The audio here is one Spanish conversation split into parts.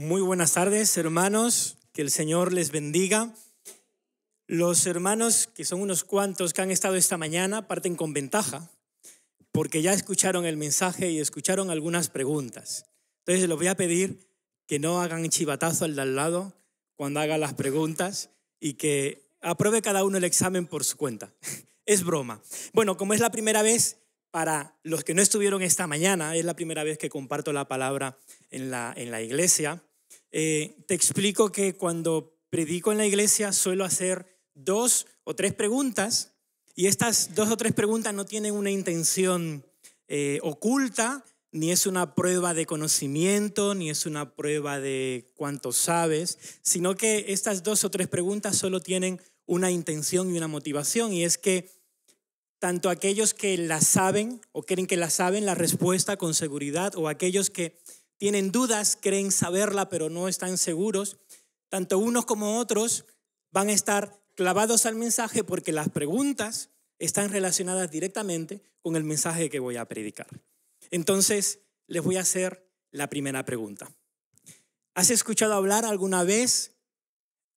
Muy buenas tardes, hermanos. Que el Señor les bendiga. Los hermanos, que son unos cuantos que han estado esta mañana, parten con ventaja, porque ya escucharon el mensaje y escucharon algunas preguntas. Entonces les voy a pedir que no hagan chivatazo al de al lado cuando haga las preguntas y que apruebe cada uno el examen por su cuenta. Es broma. Bueno, como es la primera vez, para los que no estuvieron esta mañana, es la primera vez que comparto la palabra en la iglesia, te explico que cuando predico en la iglesia suelo hacer 2 o 3 preguntas y estas 2 o 3 preguntas no tienen una intención oculta, ni es una prueba de conocimiento, ni es una prueba de cuánto sabes, sino que estas 2 o 3 preguntas solo tienen una intención y una motivación, y es que tanto aquellos que la saben o creen que la saben la respuesta con seguridad, o aquellos que tienen dudas, creen saberla pero no están seguros, tanto unos como otros van a estar clavados al mensaje porque las preguntas están relacionadas directamente con el mensaje que voy a predicar. Entonces, les voy a hacer la primera pregunta. ¿Has escuchado hablar alguna vez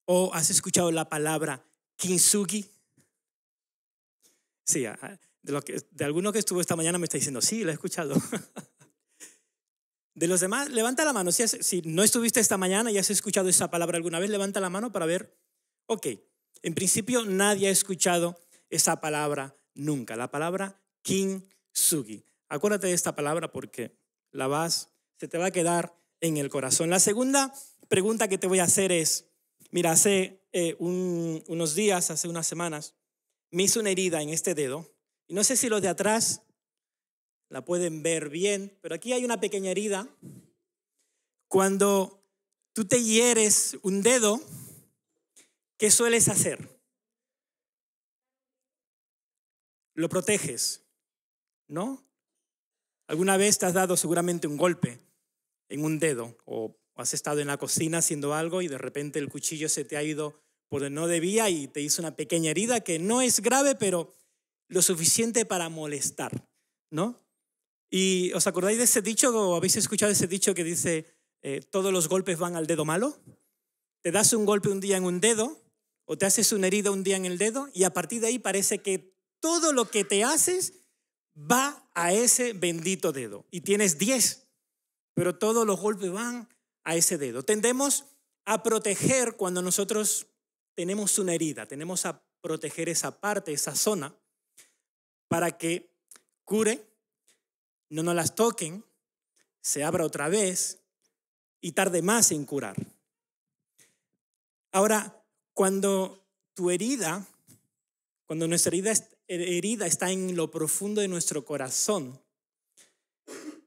o has escuchado la palabra kintsugi? Sí, de alguno que estuvo esta mañana me está diciendo, sí, lo he escuchado. De los demás, levanta la mano. Si no estuviste esta mañana y has escuchado esa palabra alguna vez, levanta la mano para ver. Ok, en principio nadie ha escuchado esa palabra nunca, la palabra kintsugi. Acuérdate de esta palabra porque se te va a quedar en el corazón. La segunda pregunta que te voy a hacer es, mira, hace unos días, hace unas semanas, me hice una herida en este dedo. Y no sé si los de atrás la pueden ver bien, pero aquí hay una pequeña herida. Cuando tú te hieres un dedo, ¿qué sueles hacer? Lo proteges, ¿no? ¿Alguna vez te has dado seguramente un golpe en un dedo o has estado en la cocina haciendo algo y de repente el cuchillo se te ha ido por donde no debía y te hizo una pequeña herida que no es grave, pero lo suficiente para molestar, ¿no? ¿Y os acordáis de ese dicho o habéis escuchado ese dicho que dice todos los golpes van al dedo malo? Te das un golpe un día en un dedo o te haces una herida un día en el dedo y a partir de ahí parece que todo lo que te haces va a ese bendito dedo. Y tienes 10, pero todos los golpes van a ese dedo. Tendemos a proteger cuando nosotros tenemos una herida, tenemos a proteger esa parte, esa zona, para que cure, no nos las toquen, se abra otra vez y tarde más en curar. Ahora, cuando nuestra herida está en lo profundo de nuestro corazón,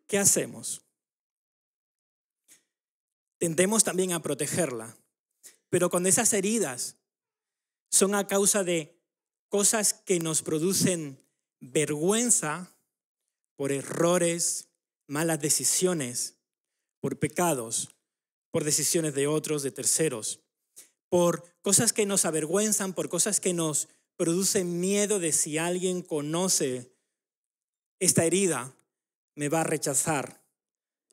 ¿qué hacemos? Tendemos también a protegerla, pero cuando esas heridas son a causa de cosas que nos producen vergüenza, por errores, malas decisiones, por pecados, por decisiones de otros, de terceros, por cosas que nos avergüenzan, por cosas que nos producen miedo de si alguien conoce esta herida, me va a rechazar,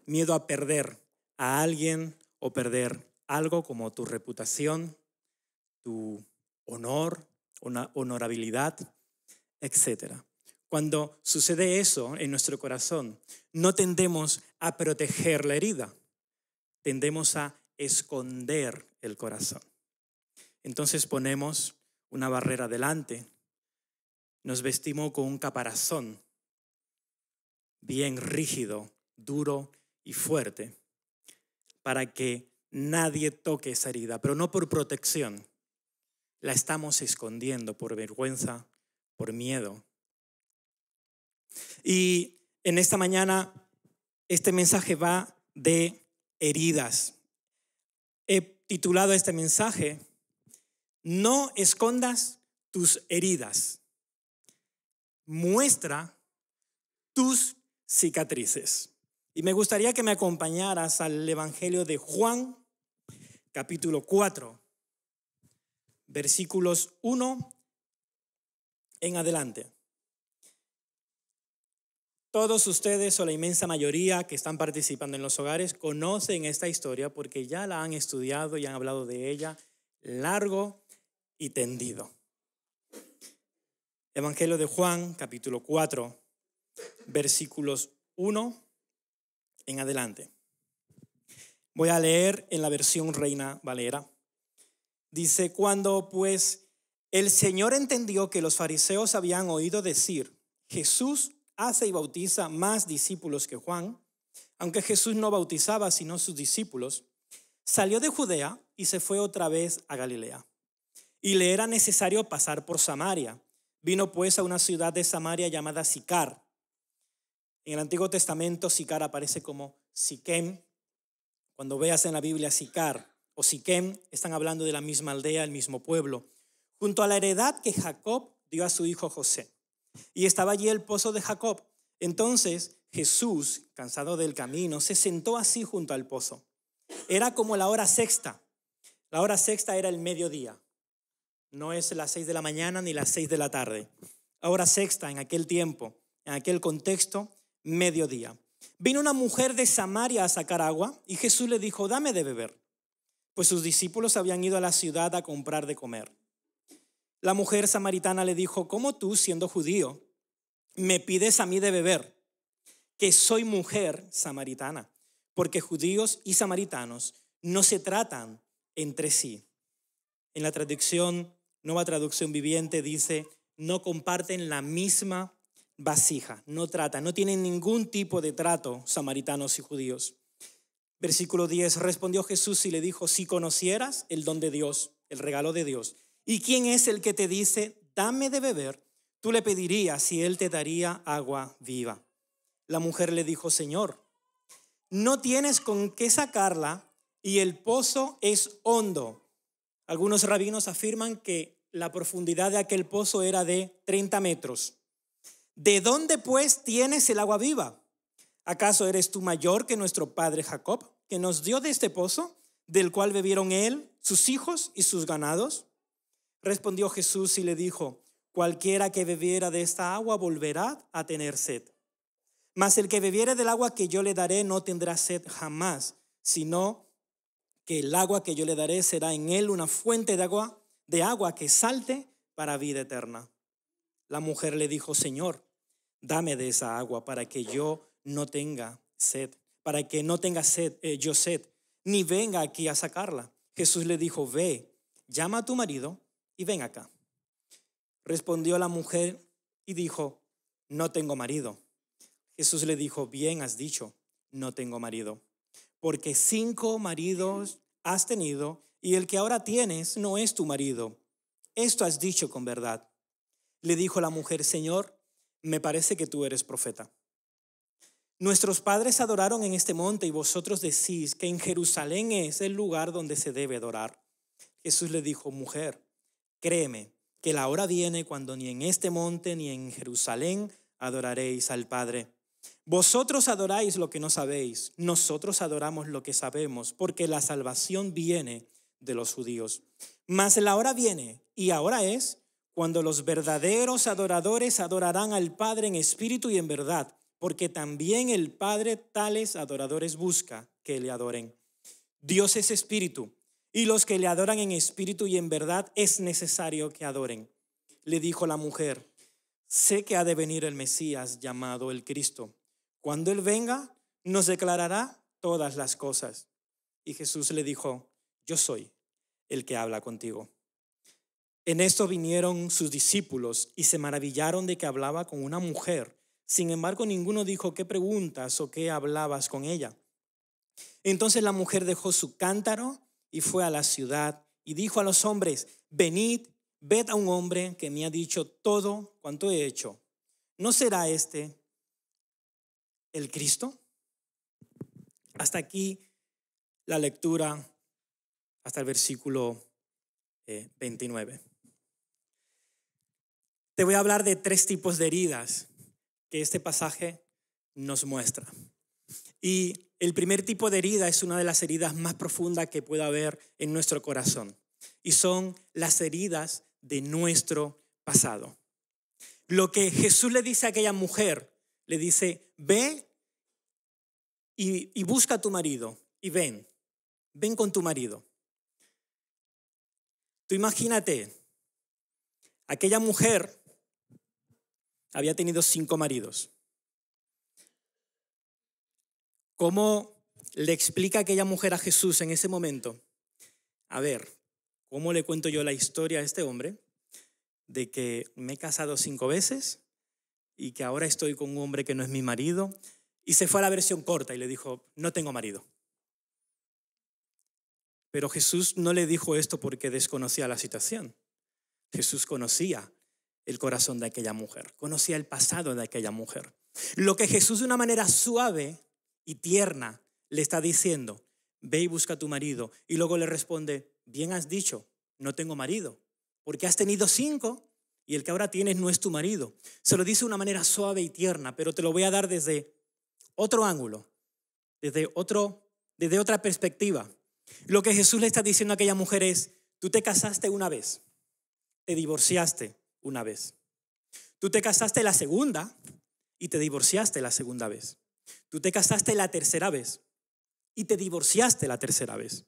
miedo a perder a alguien o perder algo como tu reputación, tu honor, una honorabilidad, etc. Cuando sucede eso en nuestro corazón, no tendemos a proteger la herida, tendemos a esconder el corazón. Entonces ponemos una barrera delante, nos vestimos con un caparazón bien rígido, duro y fuerte para que nadie toque esa herida, pero no por protección. La estamos escondiendo por vergüenza, por miedo. Y en esta mañana este mensaje va de heridas. He titulado este mensaje, no escondas tus heridas, muestra tus cicatrices. Y me gustaría que me acompañaras al Evangelio de Juan, capítulo 4, versículos 1 en adelante. todos ustedes o la inmensa mayoría que están participando en los hogares conocen esta historia porque ya la han estudiado y han hablado de ella largo y tendido. Evangelio de Juan, capítulo 4, versículos 1 en adelante. Voy a leer en la versión Reina Valera. Dice, cuando pues el Señor entendió que los fariseos habían oído decir, Jesús hace y bautiza más discípulos que Juan, aunque Jesús no bautizaba sino sus discípulos, salió de Judea y se fue otra vez a Galilea. Y le era necesario pasar por Samaria. Vino pues a una ciudad de Samaria llamada Sicar. En el Antiguo Testamento Sicar aparece como Siquem. Cuando veas en la Biblia Sicar o Siquem, están hablando de la misma aldea, el mismo pueblo, junto a la heredad que Jacob dio a su hijo José. Y estaba allí el pozo de Jacob. Entonces Jesús, cansado del camino, se sentó así junto al pozo. Era como la hora sexta. La hora sexta era el mediodía. No es las 6 de la mañana ni las 6 de la tarde. La hora sexta en aquel tiempo, en aquel contexto, mediodía. Vino una mujer de Samaria a sacar agua y Jesús le dijo, dame de beber. Pues sus discípulos habían ido a la ciudad a comprar de comer. La mujer samaritana le dijo, ¿cómo tú, siendo judío, me pides a mí de beber? Que soy mujer samaritana, porque judíos y samaritanos no se tratan entre sí. En la traducción, Nueva Traducción Viviente dice, no comparten la misma vasija, no tratan, no tienen ningún tipo de trato samaritanos y judíos. Versículo 10, respondió Jesús y le dijo, si conocieras el don de Dios, el regalo de Dios, ¿y quién es el que te dice, dame de beber? Tú le pedirías y él te daría agua viva. La mujer le dijo, Señor, no tienes con qué sacarla y el pozo es hondo. Algunos rabinos afirman que la profundidad de aquel pozo era de 30 metros. ¿De dónde pues tienes el agua viva? ¿Acaso eres tú mayor que nuestro padre Jacob, que nos dio de este pozo, del cual bebieron él, sus hijos y sus ganados? Respondió Jesús y le dijo, cualquiera que bebiera de esta agua volverá a tener sed. Mas el que bebiere del agua que yo le daré no tendrá sed jamás, sino que el agua que yo le daré será en él una fuente de agua que salte para vida eterna. La mujer le dijo, Señor, dame de esa agua para que yo no tenga sed, para que no tenga sed, ni venga aquí a sacarla. Jesús le dijo, ve, llama a tu marido y ven acá. Respondió la mujer y dijo, no tengo marido. Jesús le dijo, bien has dicho, no tengo marido, porque 5 maridos has tenido y el que ahora tienes no es tu marido. Esto has dicho con verdad. Le dijo la mujer, Señor, me parece que tú eres profeta. Nuestros padres adoraron en este monte y vosotros decís que en Jerusalén es el lugar donde se debe adorar. Jesús le dijo, mujer, créeme que la hora viene cuando ni en este monte ni en Jerusalén adoraréis al Padre. Vosotros adoráis lo que no sabéis, nosotros adoramos lo que sabemos, porque la salvación viene de los judíos. Mas la hora viene, y ahora es, cuando los verdaderos adoradores adorarán al Padre en espíritu y en verdad, porque también el Padre tales adoradores busca que le adoren. Dios es espíritu, y los que le adoran en espíritu y en verdad es necesario que adoren. Le dijo la mujer, sé que ha de venir el Mesías llamado el Cristo. Cuando Él venga, nos declarará todas las cosas. Y Jesús le dijo, yo soy el que habla contigo. En esto vinieron sus discípulos y se maravillaron de que hablaba con una mujer. Sin embargo, ninguno dijo, ¿qué preguntas o qué hablabas con ella? Entonces la mujer dejó su cántaro y fue a la ciudad y dijo a los hombres, venid, ved a un hombre que me ha dicho todo cuanto he hecho. ¿No será este el Cristo? Hasta aquí la lectura, hasta el versículo 29. Te voy a hablar de 3 tipos de heridas que este pasaje nos muestra. Y el primer tipo de herida es una de las heridas más profundas que pueda haber en nuestro corazón. Y son las heridas de nuestro pasado. Lo que Jesús le dice a aquella mujer le dice, ve y busca a tu marido y ven con tu marido. Tú imagínate, aquella mujer había tenido 5 maridos. ¿Cómo le explica aquella mujer a Jesús en ese momento? A ver, ¿cómo le cuento yo la historia a este hombre de que me he casado 5 veces y que ahora estoy con un hombre que no es mi marido? Y se fue a la versión corta y le dijo, no tengo marido. Pero Jesús no le dijo esto porque desconocía la situación. Jesús conocía el corazón de aquella mujer, conocía el pasado de aquella mujer. Lo que Jesús de una manera suave y tierna le está diciendo, ve y busca a tu marido. Y luego le responde, bien has dicho, no tengo marido, porque has tenido 5 y el que ahora tienes no es tu marido. Se lo dice de una manera suave y tierna, pero te lo voy a dar desde otro ángulo, desde otra perspectiva. Lo que Jesús le está diciendo a aquella mujer es, tú te casaste una vez, te divorciaste una vez. Tú te casaste la segunda y te divorciaste la segunda vez. Tú te casaste la tercera vez y te divorciaste la tercera vez.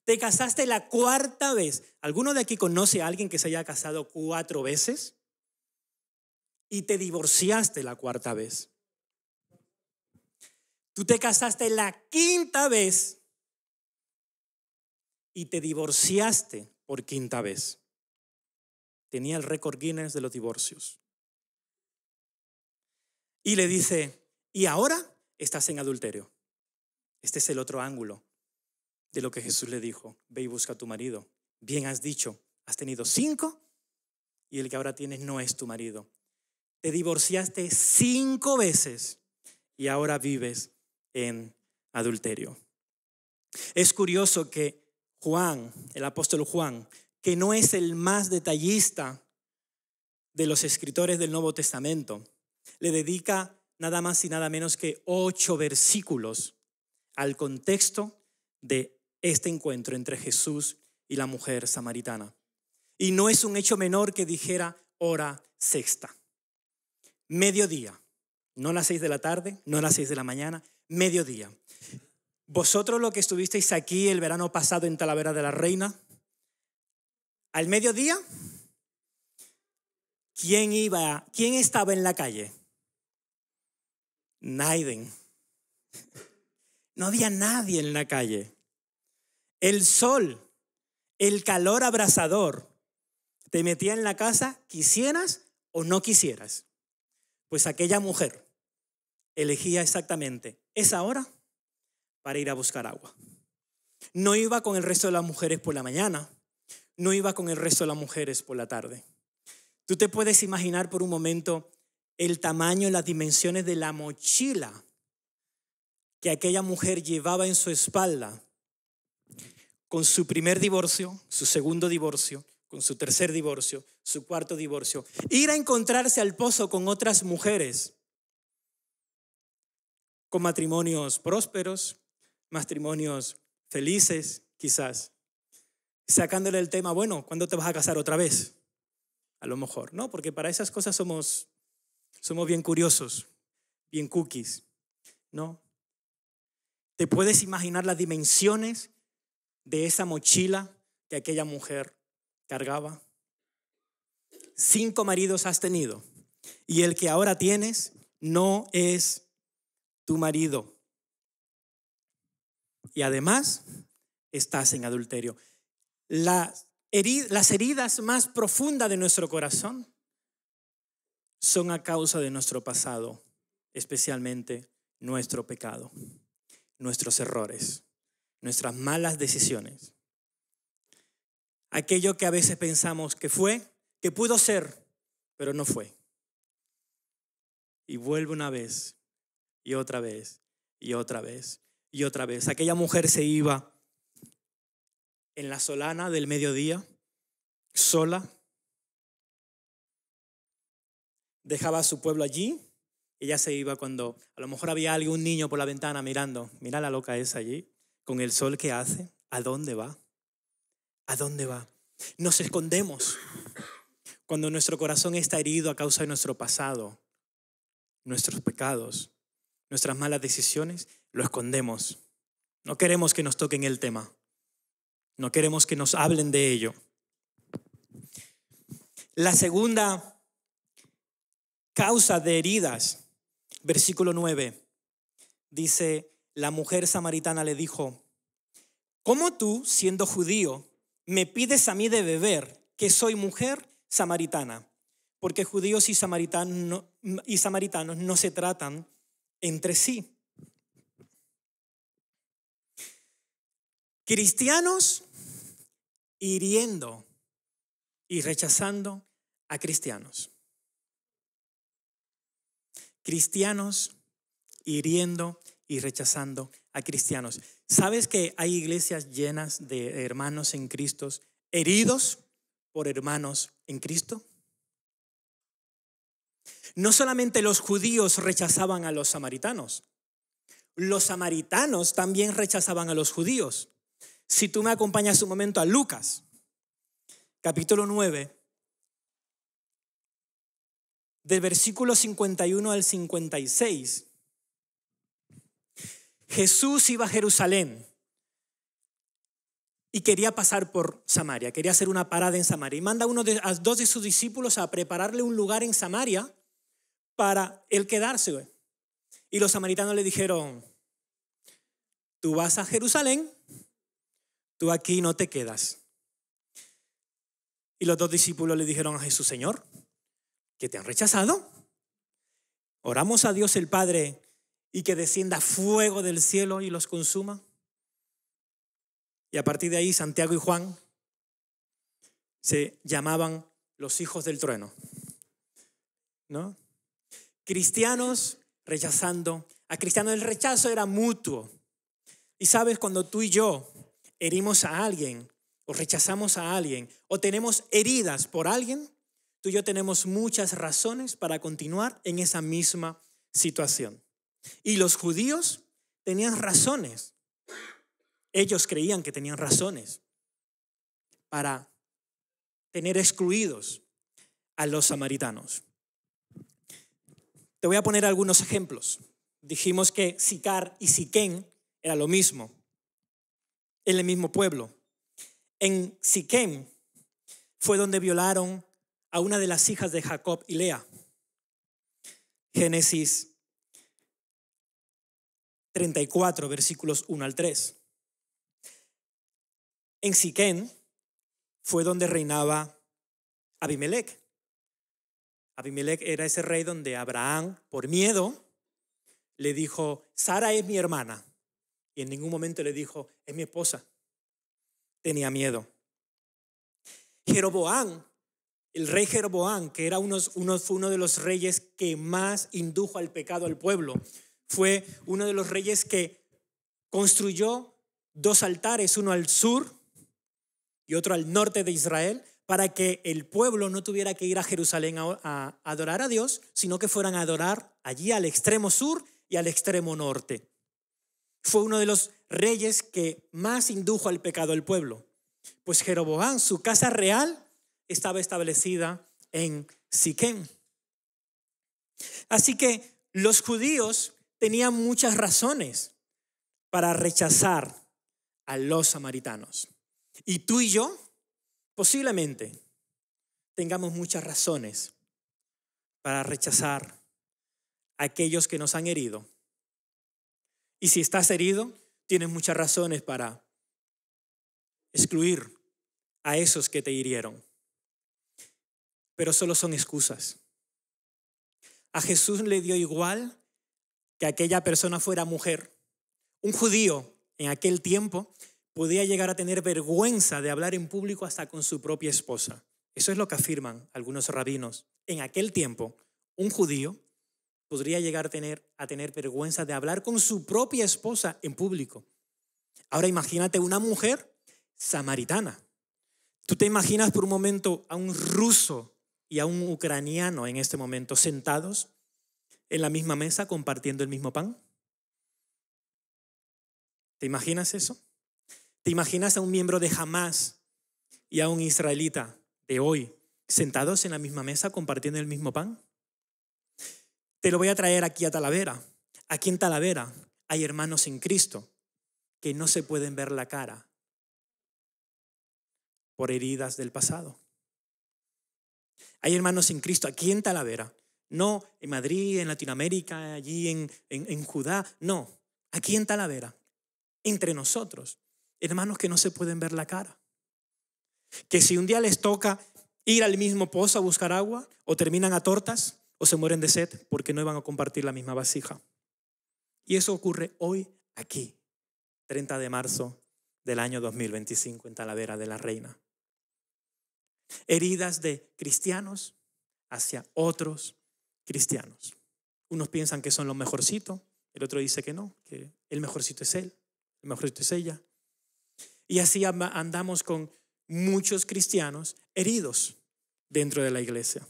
Te casaste la 4ª vez. ¿Alguno de aquí conoce a alguien que se haya casado 4 veces? Y te divorciaste la 4ª vez. Tú te casaste la 5ª vez y te divorciaste por 5ª vez. Tenía el récord Guinness de los divorcios. Y le dice, y ahora estás en adulterio. Este es el otro ángulo de lo que Jesús le dijo. Ve y busca a tu marido. Bien has dicho, has tenido 5 y el que ahora tienes no es tu marido. Te divorciaste 5 veces y ahora vives en adulterio. Es curioso que Juan, el apóstol Juan, que no es el más detallista de los escritores del Nuevo Testamento, le dedica nada más y nada menos que 8 versículos al contexto de este encuentro entre Jesús y la mujer samaritana. Y no es un hecho menor que dijera hora sexta, mediodía, no las 6 de la tarde, no las 6 de la mañana, mediodía. Vosotros los que estuvisteis aquí el verano pasado en Talavera de la Reina, al mediodía, ¿quién estaba en la calle? Nadie. No había nadie en la calle. El sol, el calor abrasador, te metía en la casa, quisieras o no quisieras. Pues aquella mujer elegía exactamente esa hora para ir a buscar agua. No iba con el resto de las mujeres por la mañana, no iba con el resto de las mujeres por la tarde. Tú te puedes imaginar por un momento el tamaño y las dimensiones de la mochila que aquella mujer llevaba en su espalda con su primer divorcio, su segundo divorcio, con su tercer divorcio, su 4º divorcio. Ir a encontrarse al pozo con otras mujeres, con matrimonios prósperos, matrimonios felices quizás, sacándole el tema, bueno, ¿cuándo te vas a casar otra vez? A lo mejor, ¿no? Porque para esas cosas somos bien curiosos, bien cookies, ¿no? ¿Te puedes imaginar las dimensiones de esa mochila que aquella mujer cargaba? 5 maridos has tenido y el que ahora tienes no es tu marido. Y además estás en adulterio. Las heridas más profundas de nuestro corazón son a causa de nuestro pasado, especialmente nuestro pecado, nuestros errores, nuestras malas decisiones. Aquello que a veces pensamos que fue, que pudo ser, pero no fue. Y vuelve una vez, y otra vez, y otra vez, y otra vez. Aquella mujer se iba en la solana del mediodía, sola, dejaba a su pueblo allí. Ella se iba cuando a lo mejor había algún niño por la ventana mirando. Mira la loca esa allí, con el sol que hace. ¿A dónde va? ¿A dónde va? Nos escondemos cuando nuestro corazón está herido a causa de nuestro pasado. nuestros pecados, nuestras malas decisiones, lo escondemos. No queremos que nos toquen el tema. No queremos que nos hablen de ello. La segunda causa de heridas, versículo 9, dice, la mujer samaritana le dijo, ¿cómo tú, siendo judío, me pides a mí de beber, que soy mujer samaritana? Porque judíos y samaritanos no se tratan entre sí. Cristianos hiriendo y rechazando a cristianos. Cristianos hiriendo y rechazando a cristianos. ¿Sabes que hay iglesias llenas de hermanos en Cristo heridos por hermanos en Cristo? No solamente los judíos rechazaban a los samaritanos también rechazaban a los judíos. Si tú me acompañas un momento a Lucas, capítulo 9, del versículo 51 al 56, Jesús iba a Jerusalén y quería pasar por Samaria, quería hacer una parada en Samaria y manda a dos de sus discípulos a prepararle un lugar en Samaria para él quedarse. Y los samaritanos le dijeron, tú vas a Jerusalén, tú aquí no te quedas. Y los dos discípulos le dijeron a Jesús, Señor, ¿que te han rechazado? Oramos a Dios el Padre y que descienda fuego del cielo y los consuma. Y a partir de ahí Santiago y Juan se llamaban los hijos del trueno, ¿no? Cristianos rechazando a cristianos. El rechazo era mutuo. Y sabes, cuando tú y yo herimos a alguien o rechazamos a alguien o tenemos heridas por alguien, tú y yo tenemos muchas razones para continuar en esa misma situación. Y los judíos tenían razones. Ellos creían que tenían razones para tener excluidos a los samaritanos. Te voy a poner algunos ejemplos. Dijimos que Sicar y Siquén era lo mismo, en el mismo pueblo. En Siquén fue donde violaron a una de las hijas de Jacob y Lea. Génesis 34, versículos 1 al 3. En Siquén fue donde reinaba Abimelec. Abimelec era ese rey donde Abraham, por miedo, le dijo, Sara es mi hermana. Y en ningún momento le dijo, es mi esposa. Tenía miedo. Jeroboam, el rey Jeroboam, que era fue uno de los reyes que más indujo al pecado al pueblo. Fue uno de los reyes que construyó 2 altares, uno al sur y otro al norte de Israel, para que el pueblo no tuviera que ir a Jerusalén a adorar a Dios, sino que fueran a adorar allí al extremo sur y al extremo norte. Fue uno de los reyes que más indujo al pecado al pueblo. Pues Jeroboam, su casa real, estaba establecida en Siquén. Así que los judíos tenían muchas razones para rechazar a los samaritanos. Y tú y yo posiblemente tengamos muchas razones para rechazar a aquellos que nos han herido. Y si estás herido, tienes muchas razones para excluir a esos que te hirieron. Pero solo son excusas. A Jesús le dio igual que aquella persona fuera mujer. Un judío en aquel tiempo podía llegar a tener vergüenza de hablar en público hasta con su propia esposa. Eso es lo que afirman algunos rabinos. En aquel tiempo, un judío podría llegar a tener vergüenza de hablar con su propia esposa en público. Ahora imagínate una mujer samaritana. ¿Tú te imaginas por un momento a un ruso y a un ucraniano en este momento sentados en la misma mesa compartiendo el mismo pan? ¿Te imaginas eso? ¿Te imaginas a un miembro de Hamás y a un israelita de hoy sentados en la misma mesa compartiendo el mismo pan? te lo voy a traer aquí a Talavera. Aquí en Talavera hay hermanos en Cristo que no se pueden ver la cara por heridas del pasado. Hay hermanos en Cristo aquí en Talavera, no en Madrid, en Latinoamérica, allí en Judá, no, aquí en Talavera, entre nosotros, hermanos que no se pueden ver la cara. Que si un día les toca ir al mismo pozo a buscar agua, o terminan a tortas, o se mueren de sed porque no iban a compartir la misma vasija. Y eso ocurre hoy aquí, 30 de marzo del año 2025 en Talavera de la Reina. Heridas de cristianos hacia otros cristianos. Unos piensan que son los mejorcitos, el otro dice que no, que el mejorcito es él, el mejorcito es ella. Y así andamos con muchos cristianos heridos dentro de la iglesia.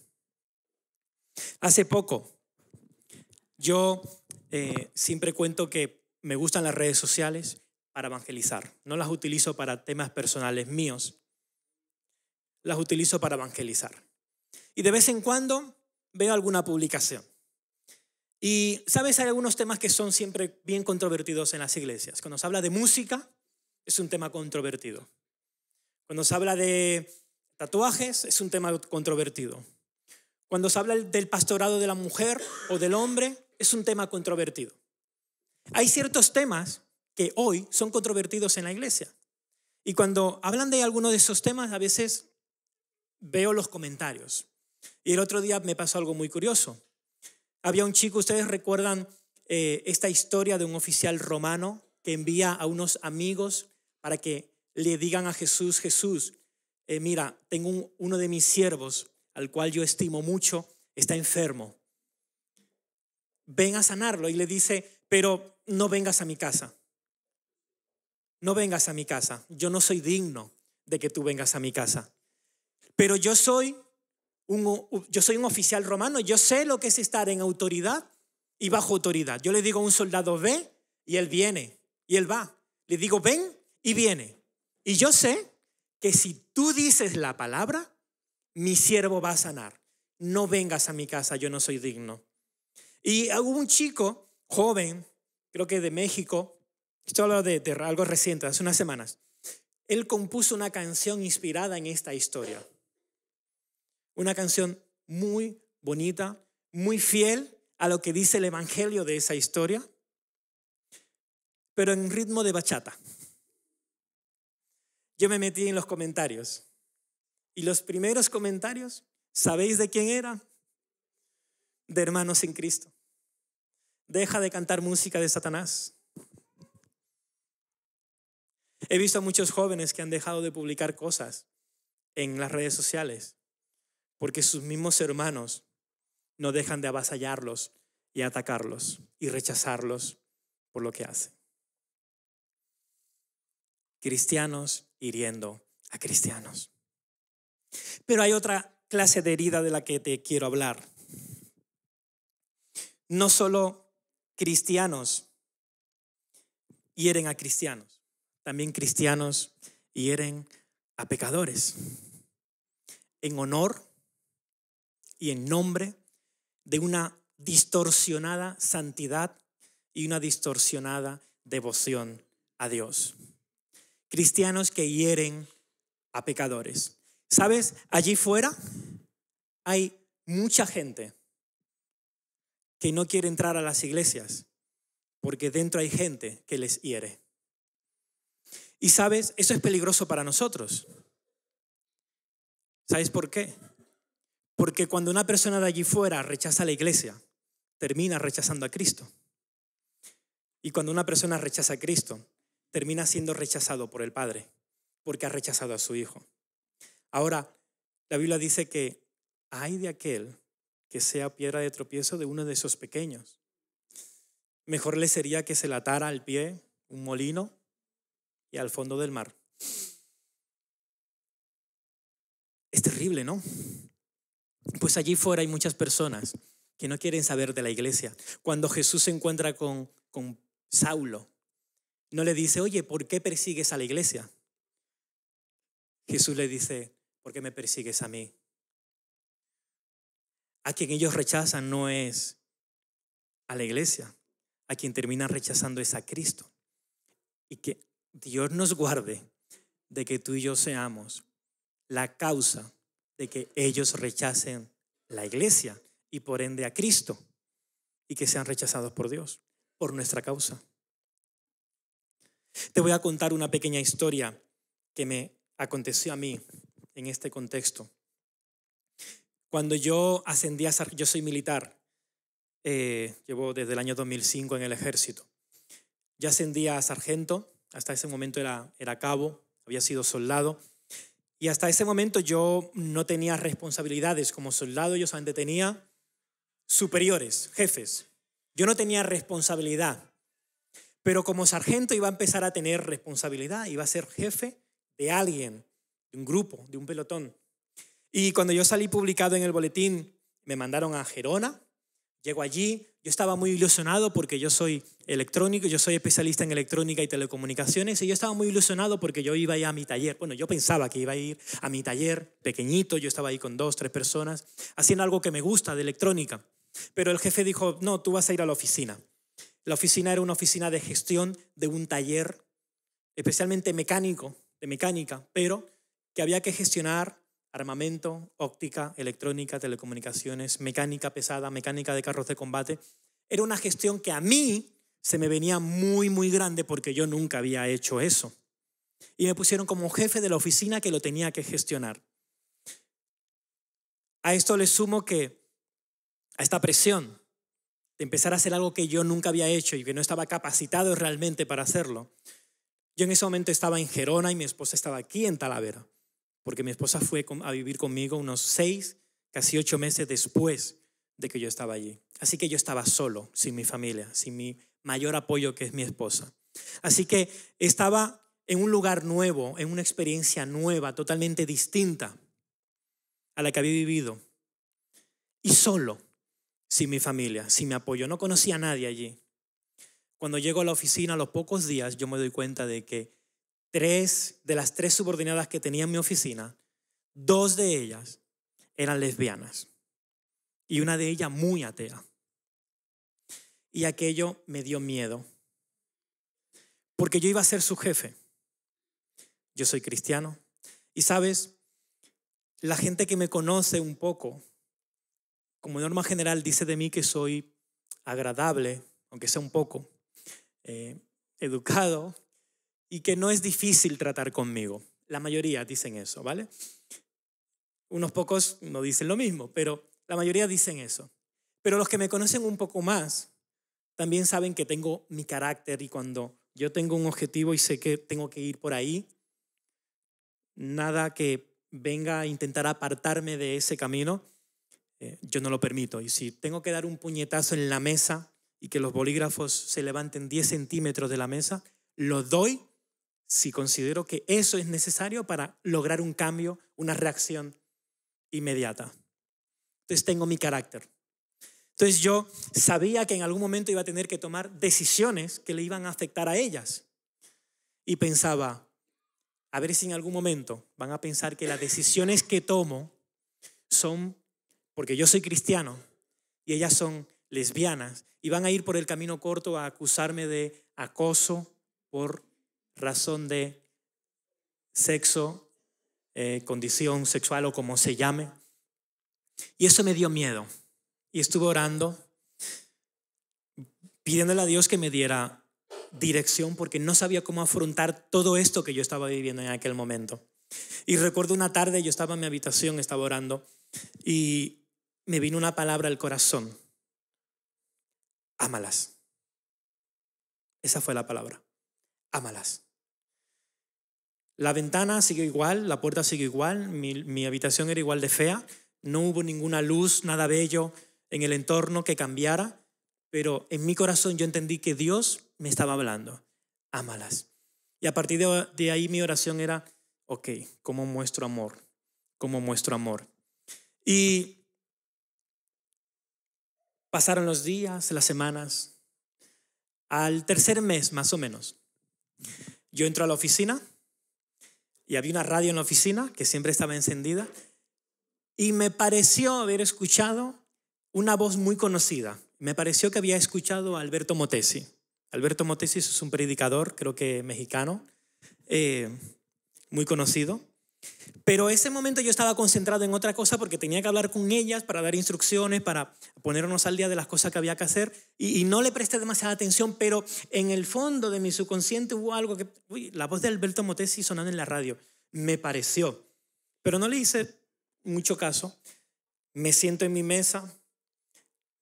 Hace poco, yo siempre cuento que me gustan las redes sociales para evangelizar. No las utilizo para temas personales míos, las utilizo para evangelizar. Y de vez en cuando veo alguna publicación. Y, ¿sabes? Hay algunos temas que son siempre bien controvertidos en las iglesias. Cuando se habla de música, es un tema controvertido. Cuando se habla de tatuajes, es un tema controvertido. Cuando se habla del pastorado de la mujer o del hombre, es un tema controvertido. Hay ciertos temas que hoy son controvertidos en la iglesia. Y cuando hablan de alguno de esos temas, a veces veo los comentarios. Y el otro día me pasó algo muy curioso. Había un chico, ustedes recuerdan esta historia de un oficial romano que envía a unos amigos para que le digan a Jesús, mira, tengo uno de mis siervos, al cual yo estimo mucho, está enfermo. Ven a sanarlo. Y le dice, pero no vengas a mi casa. No vengas a mi casa. Yo no soy digno de que tú vengas a mi casa. Pero yo soy un oficial romano. Yo sé lo que es estar en autoridad y bajo autoridad. Yo le digo a un soldado, ve, y él viene. Y él va. Le digo, ven, y viene. Y yo sé que si tú dices la palabra, mi siervo va a sanar. No vengas a mi casa, yo no soy digno. Y hubo un chico joven, creo que de México, estoy hablando de algo reciente, hace unas semanas. Él compuso una canción inspirada en esta historia. Una canción muy bonita, muy fiel a lo que dice el evangelio de esa historia, pero en ritmo de bachata. Yo me metí en los comentarios. Y los primeros comentarios, ¿sabéis de quién era? De hermanos en Cristo. Deja de cantar música de Satanás. He visto a muchos jóvenes que han dejado de publicar cosas en las redes sociales porque sus mismos hermanos no dejan de avasallarlos y atacarlos y rechazarlos por lo que hacen. Cristianos hiriendo a cristianos. Pero hay otra clase de herida de la que te quiero hablar. No solo cristianos hieren a cristianos, también cristianos hieren a pecadores. En honor y en nombre de una distorsionada santidad y una distorsionada devoción a Dios. Cristianos que hieren a pecadores. ¿Sabes? Allí fuera hay mucha gente que no quiere entrar a las iglesias porque dentro hay gente que les hiere. Y ¿sabes? Eso es peligroso para nosotros. ¿Sabes por qué? Porque cuando una persona de allí fuera rechaza a la iglesia, termina rechazando a Cristo. Y cuando una persona rechaza a Cristo, termina siendo rechazado por el Padre, porque ha rechazado a su Hijo. Ahora, la Biblia dice que ay de aquel que sea piedra de tropiezo de uno de esos pequeños. Mejor le sería que se le atara al pie un molino y al fondo del mar. Es terrible, ¿no? Pues allí fuera hay muchas personas que no quieren saber de la iglesia. Cuando Jesús se encuentra con Saulo, no le dice, oye, ¿por qué persigues a la iglesia? Jesús le dice, ¿por qué me persigues a mí? A quien ellos rechazan no es a la iglesia, a quien terminan rechazando es a Cristo. Y que Dios nos guarde de que tú y yo seamos la causa de que ellos rechacen la iglesia y por ende a Cristo y que sean rechazados por Dios, por nuestra causa. Te voy a contar una pequeña historia que me aconteció a mí en este contexto. Cuando yo ascendí yo soy militar, llevo desde el año 2005 en el ejército. Yo ascendí a sargento, hasta ese momento era cabo, había sido soldado. Y hasta ese momento yo no tenía responsabilidades como soldado, yo solamente tenía superiores, jefes. Yo no tenía responsabilidad, pero como sargento iba a empezar a tener responsabilidad, iba a ser jefe de alguien, de un grupo, de un pelotón. Y cuando yo salí publicado en el boletín, me mandaron a Gerona. Llego allí, yo estaba muy ilusionado porque yo soy electrónico, yo soy especialista en electrónica y telecomunicaciones, y yo estaba muy ilusionado porque yo iba ya a mi taller. Bueno, yo pensaba que iba a ir a mi taller pequeñito, yo estaba ahí con 2, 3 personas, haciendo algo que me gusta de electrónica. Pero el jefe dijo, no, tú vas a ir a la oficina. La oficina era una oficina de gestión de un taller, especialmente mecánico, de mecánica, pero que había que gestionar armamento, óptica, electrónica, telecomunicaciones, mecánica pesada, mecánica de carros de combate. Era una gestión que a mí se me venía muy, muy grande porque yo nunca había hecho eso. Y me pusieron como jefe de la oficina que lo tenía que gestionar. A esto le sumo que a esta presión de empezar a hacer algo que yo nunca había hecho y que no estaba capacitado realmente para hacerlo. Yo en ese momento estaba en Gerona y mi esposa estaba aquí en Talavera, porque mi esposa fue a vivir conmigo unos 6, casi 8 meses después de que yo estaba allí. Así que yo estaba solo, sin mi familia, sin mi mayor apoyo, que es mi esposa. Así que estaba en un lugar nuevo, en una experiencia nueva, totalmente distinta a la que había vivido. Y solo, sin mi familia, sin mi apoyo. No conocía a nadie allí. Cuando llego a la oficina, a los pocos días, yo me doy cuenta de que 3 de las 3 subordinadas que tenía en mi oficina, 2 de ellas eran lesbianas y una de ellas muy atea. Y aquello me dio miedo, porque yo iba a ser su jefe. Yo soy cristiano y, ¿sabes? La gente que me conoce un poco, como norma general, dice de mí que soy agradable, aunque sea un poco, educado, y que no es difícil tratar conmigo. La mayoría dicen eso, ¿vale? Unos pocos no dicen lo mismo, pero la mayoría dicen eso. Pero los que me conocen un poco más también saben que tengo mi carácter, y cuando yo tengo un objetivo y sé que tengo que ir por ahí, nada que venga a intentar apartarme de ese camino, yo no lo permito. Y si tengo que dar un puñetazo en la mesa y que los bolígrafos se levanten 10 centímetros de la mesa, lo doy si considero que eso es necesario para lograr un cambio, una reacción inmediata. Entonces tengo mi carácter. Entonces yo sabía que en algún momento iba a tener que tomar decisiones que le iban a afectar a ellas. Y pensaba, a ver si en algún momento van a pensar que las decisiones que tomo son porque yo soy cristiano y ellas son lesbianas, y van a ir por el camino corto a acusarme de acoso por razón de sexo, condición sexual o como se llame. Y eso me dio miedo. Y estuve orando, pidiéndole a Dios que me diera dirección, porque no sabía cómo afrontar todo esto que yo estaba viviendo en aquel momento. Y recuerdo una tarde, yo estaba en mi habitación, estaba orando, y me vino una palabra al corazón: ámalas. Esa fue la palabra, ámalas. La ventana siguió igual, la puerta siguió igual, mi habitación era igual de fea, no hubo ninguna luz, nada bello en el entorno que cambiara, pero en mi corazón yo entendí que Dios me estaba hablando: ámalas. Y a partir de ahí mi oración era: ok, ¿cómo muestro amor? ¿Cómo muestro amor? Y pasaron los días, las semanas. Al tercer mes, más o menos, yo entro a la oficina y había una radio en la oficina que siempre estaba encendida, y me pareció haber escuchado una voz muy conocida. me pareció que había escuchado a Alberto Motesi. Alberto Motesi es un predicador, creo que mexicano, muy conocido. Pero ese momento yo estaba concentrado en otra cosa porque tenía que hablar con ellas para dar instrucciones, para ponernos al día de las cosas que había que hacer y no le presté demasiada atención, pero en el fondo de mi subconsciente hubo algo que, la voz de Alberto Motesi sonando en la radio, me pareció, pero no le hice mucho caso. Me siento en mi mesa,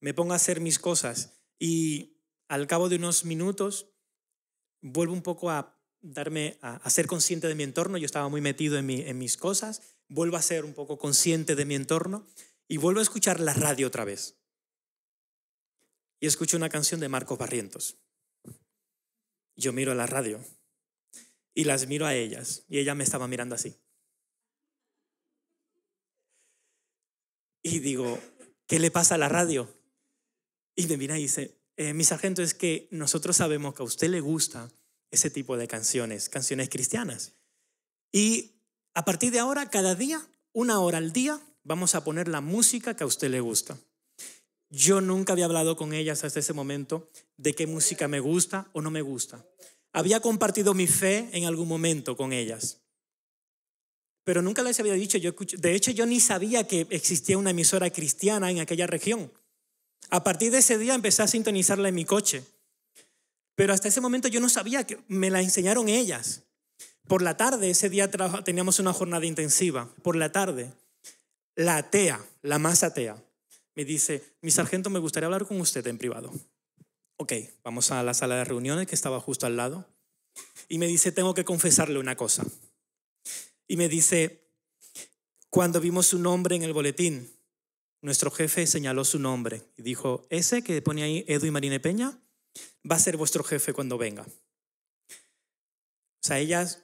me pongo a hacer mis cosas y al cabo de unos minutos vuelvo un poco a ser consciente de mi entorno. Yo estaba muy metido en mis cosas, vuelvo a ser un poco consciente de mi entorno y vuelvo a escuchar la radio otra vez. Y escucho una canción de Marcos Barrientos. Yo miro la radio y las miro a ellas y ella me estaba mirando así. Y digo, ¿qué le pasa a la radio? Y me mira y dice, mi sargento, es que nosotros sabemos que a usted le gusta ese tipo de canciones cristianas. Y a partir de ahora, cada día, 1 hora al día, vamos a poner la música que a usted le gusta. Yo nunca había hablado con ellas hasta ese momento de qué música me gusta o no me gusta. Había compartido mi fe en algún momento con ellas, pero nunca les había dicho. De hecho, yo ni sabía que existía una emisora cristiana en aquella región. A partir de ese día empecé a sintonizarla en mi coche. Pero hasta ese momento yo no sabía, que me la enseñaron ellas. Por la tarde, ese día teníamos una jornada intensiva. Por la tarde, la atea, la más atea, me dice, mi sargento, me gustaría hablar con usted en privado. Ok, vamos a la sala de reuniones que estaba justo al lado. Y me dice, tengo que confesarle una cosa. Y me dice, cuando vimos su nombre en el boletín, nuestro jefe señaló su nombre y dijo, ese que pone ahí, Edu y Marine Peña, va a ser vuestro jefe cuando venga. O sea, ellas,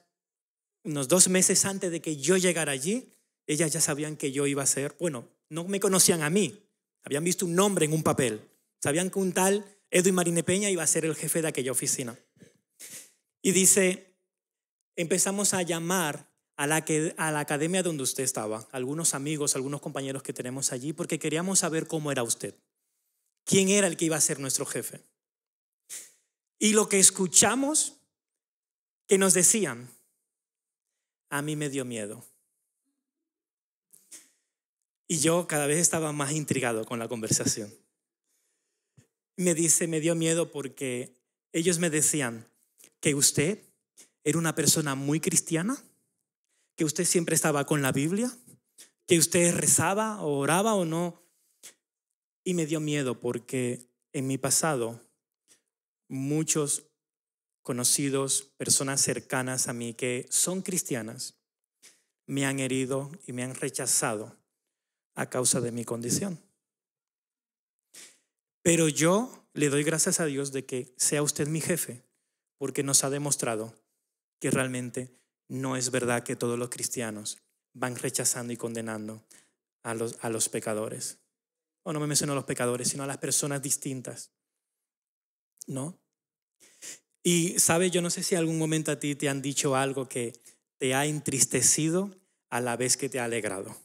unos 2 meses antes de que yo llegara allí, ellas ya sabían que yo iba a ser, bueno, no me conocían a mí, habían visto un nombre en un papel, sabían que un tal Edu y Marine Peña iba a ser el jefe de aquella oficina. Y dice, empezamos a llamar a la academia donde usted estaba, algunos amigos, algunos compañeros que tenemos allí, porque queríamos saber cómo era usted, quién era el que iba a ser nuestro jefe. Y lo que escuchamos que nos decían, a mí me dio miedo. Y yo cada vez estaba más intrigado con la conversación. Me dice, me dio miedo porque ellos me decían que usted era una persona muy cristiana, que usted siempre estaba con la Biblia, que usted rezaba o oraba o no. Y me dio miedo porque en mi pasado muchos conocidos, personas cercanas a mí que son cristianas, me han herido y me han rechazado a causa de mi condición. Pero yo le doy gracias a Dios de que sea usted mi jefe, porque nos ha demostrado que realmente no es verdad que todos los cristianos van rechazando y condenando a los pecadores. O no me menciono a los pecadores, sino a las personas distintas, ¿no? Y sabe, yo no sé si en algún momento a ti te han dicho algo que te ha entristecido a la vez que te ha alegrado.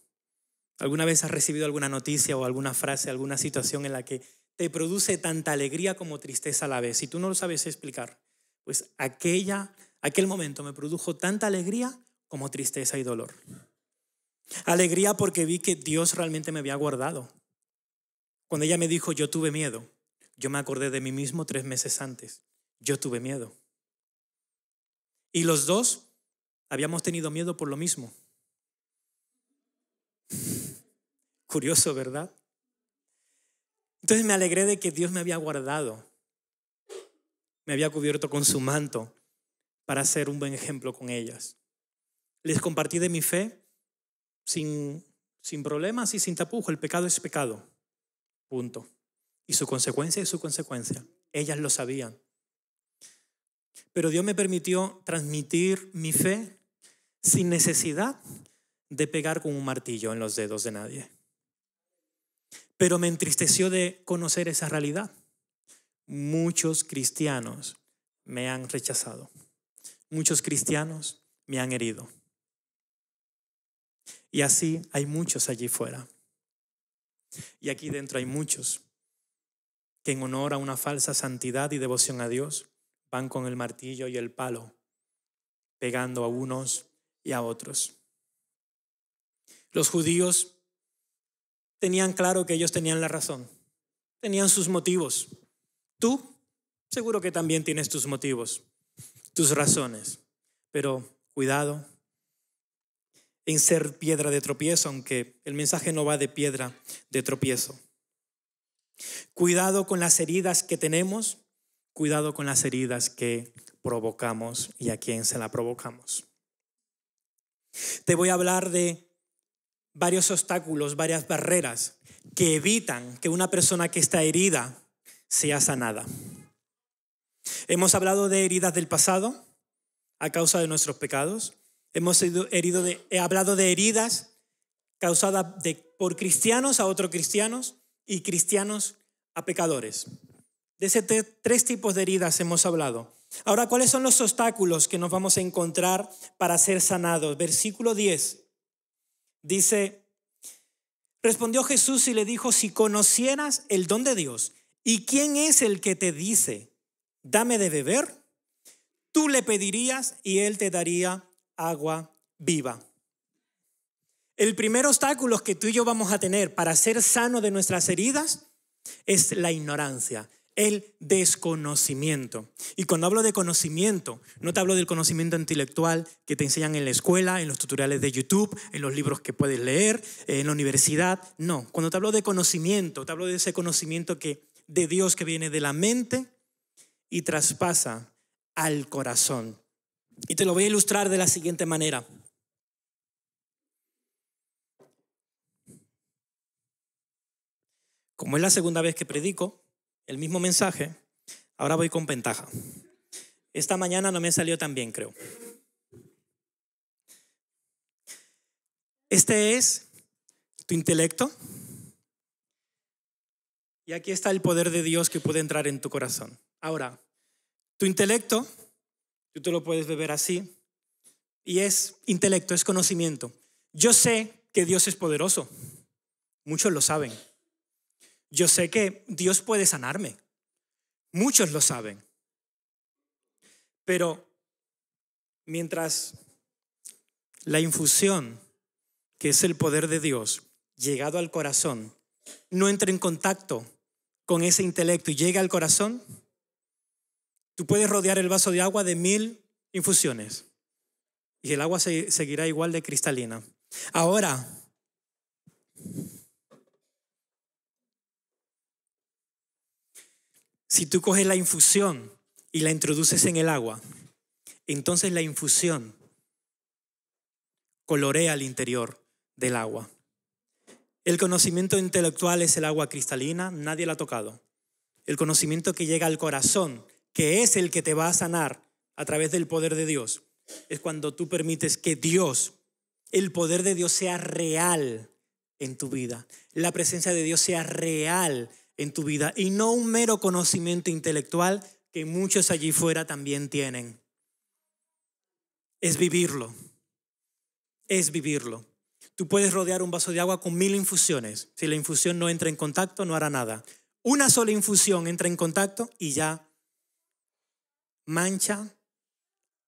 ¿Alguna vez has recibido alguna noticia o alguna frase, alguna situación en la que te produce tanta alegría como tristeza a la vez? Si tú no lo sabes explicar, pues aquel momento me produjo tanta alegría como tristeza y dolor. Alegría porque vi que Dios realmente me había guardado. Cuando ella me dijo, yo tuve miedo, yo me acordé de mí mismo 3 meses antes. Yo tuve miedo. Y los dos habíamos tenido miedo por lo mismo. Curioso, ¿verdad? Entonces me alegré de que Dios me había guardado, me había cubierto con su manto para ser un buen ejemplo con ellas. Les compartí de mi fe sin problemas y sin tapujos. El pecado es pecado, punto. Y su consecuencia es su consecuencia. Ellas lo sabían. Pero Dios me permitió transmitir mi fe sin necesidad de pegar con un martillo en los dedos de nadie. Pero me entristeció de conocer esa realidad. Muchos cristianos me han rechazado. Muchos cristianos me han herido. Y así hay muchos allí fuera. Y aquí dentro hay muchos que en honor a una falsa santidad y devoción a Dios van con el martillo y el palo, pegando a unos y a otros. Los judíos tenían claro que ellos tenían la razón, tenían sus motivos. Tú seguro que también tienes tus motivos, tus razones, pero cuidado en ser piedra de tropiezo, aunque el mensaje no va de piedra de tropiezo. Cuidado con las heridas que tenemos, cuidado con las heridas que provocamos y a quién se la provocamos. Te voy a hablar de varios obstáculos, varias barreras que evitan que una persona que está herida sea sanada. Hemos hablado de heridas del pasado a causa de nuestros pecados. He hablado de heridas causadas por cristianos a otros cristianos y cristianos a pecadores. De esos tres tipos de heridas hemos hablado. Ahora, ¿cuáles son los obstáculos que nos vamos a encontrar para ser sanados? Versículo 10 dice: respondió Jesús y le dijo: si conocieras el don de Dios y quién es el que te dice, dame de beber, tú le pedirías y él te daría agua viva. El primer obstáculo que tú y yo vamos a tener para ser sanos de nuestras heridas es la ignorancia, el desconocimiento. Y cuando hablo de conocimiento, no te hablo del conocimiento intelectual que te enseñan en la escuela, en los tutoriales de YouTube, en los libros que puedes leer, en la universidad. No, cuando te hablo de conocimiento, te hablo de ese conocimiento de Dios que viene de la mente y traspasa al corazón. Y te lo voy a ilustrar de la siguiente manera. Como es la segunda vez que predico el mismo mensaje, ahora voy con ventaja. Esta mañana no me salió tan bien, creo. Este es tu intelecto. Y aquí está el poder de Dios que puede entrar en tu corazón. Ahora, tu intelecto, tú te lo puedes beber así, y es intelecto, es conocimiento. Yo sé que Dios es poderoso. Muchos lo saben. Yo sé que Dios puede sanarme. Muchos lo saben. Pero mientras la infusión, que es el poder de Dios, llegado al corazón, no entre en contacto con ese intelecto y llegue al corazón, tú puedes rodear el vaso de agua de 1000 infusiones y el agua seguirá igual de cristalina. Ahora, si tú coges la infusión y la introduces en el agua, entonces la infusión colorea el interior del agua. El conocimiento intelectual es el agua cristalina, nadie la ha tocado. El conocimiento que llega al corazón, que es el que te va a sanar a través del poder de Dios, es cuando tú permites que Dios, el poder de Dios sea real en tu vida. La presencia de Dios sea real en tu vida y no un mero conocimiento intelectual que muchos allí fuera también tienen. Es vivirlo. Es vivirlo. Tú puedes rodear un vaso de agua con 1000 infusiones. Si la infusión no entra en contacto, no hará nada. Una sola infusión entra en contacto y ya mancha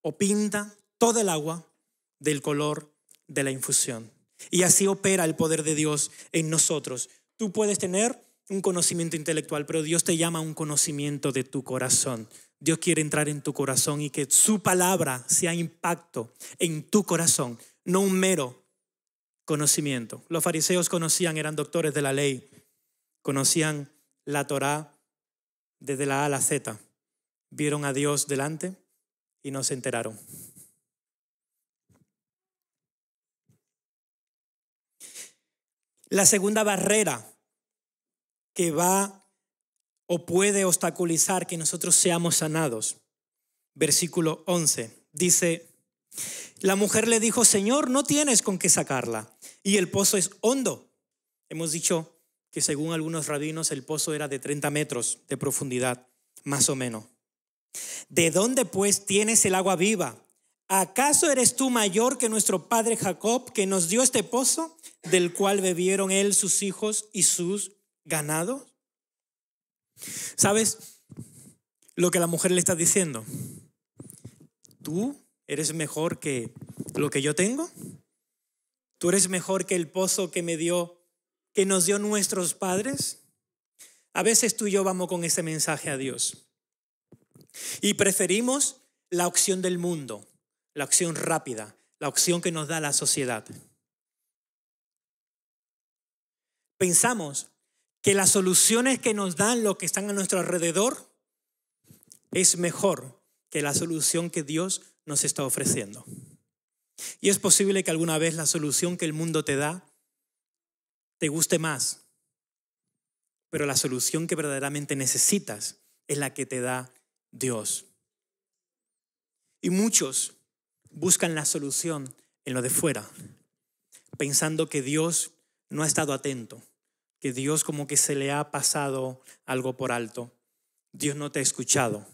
o pinta todo el agua del color de la infusión. Y así opera el poder de Dios en nosotros. Tú puedes tener un conocimiento intelectual, pero Dios te llama a un conocimiento de tu corazón. Dios quiere entrar en tu corazón y que su palabra sea impacto en tu corazón, no un mero conocimiento. Los fariseos conocían, eran doctores de la ley, conocían la Torá desde la A a la Z. Vieron a Dios delante y no se enteraron. La segunda barrera que va o puede obstaculizar que nosotros seamos sanados, versículo 11, dice: la mujer le dijo: Señor, no tienes con qué sacarla y el pozo es hondo. Hemos dicho que según algunos rabinos el pozo era de 30 metros de profundidad, más o menos. ¿De dónde pues tienes el agua viva? ¿Acaso eres tú mayor que nuestro padre Jacob, que nos dio este pozo, del cual bebieron él, sus hijos y sus ganados? ¿Sabes lo que la mujer le está diciendo? ¿Tú eres mejor que lo que yo tengo? ¿Tú eres mejor que el pozo que nos dio nuestros padres? A veces tú y yo vamos con ese mensaje a Dios y preferimos la opción del mundo, la opción rápida, la opción que nos da la sociedad. Pensamos que las soluciones que nos dan los que están a nuestro alrededor es mejor que la solución que Dios nos está ofreciendo. Y es posible que alguna vez la solución que el mundo te da te guste más, pero la solución que verdaderamente necesitas es la que te da Dios. Y muchos buscan la solución en lo de fuera, pensando que Dios no ha estado atento, que Dios como que se le ha pasado algo por alto. Dios no te ha escuchado.